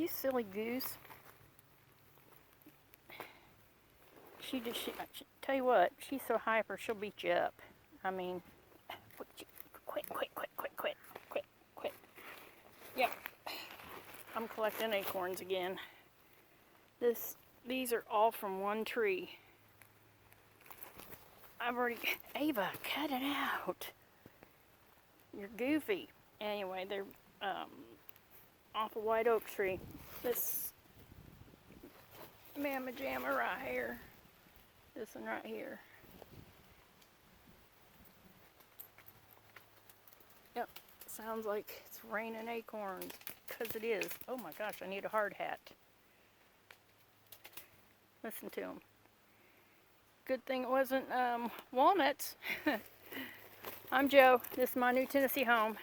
You silly goose. She tell you what, she's so hyper, she'll beat you up. I mean, quit. Yep. I'm collecting acorns again. These are all from one tree. Ava, cut it out. You're goofy. Anyway, they're off a white oak tree. This mamma jamma right here. This one right here. Yep, sounds like it's raining acorns, because it is. Oh my gosh, I need a hard hat. Listen to them. Good thing it wasn't walnuts. I'm Joe. This is my new Tennessee home.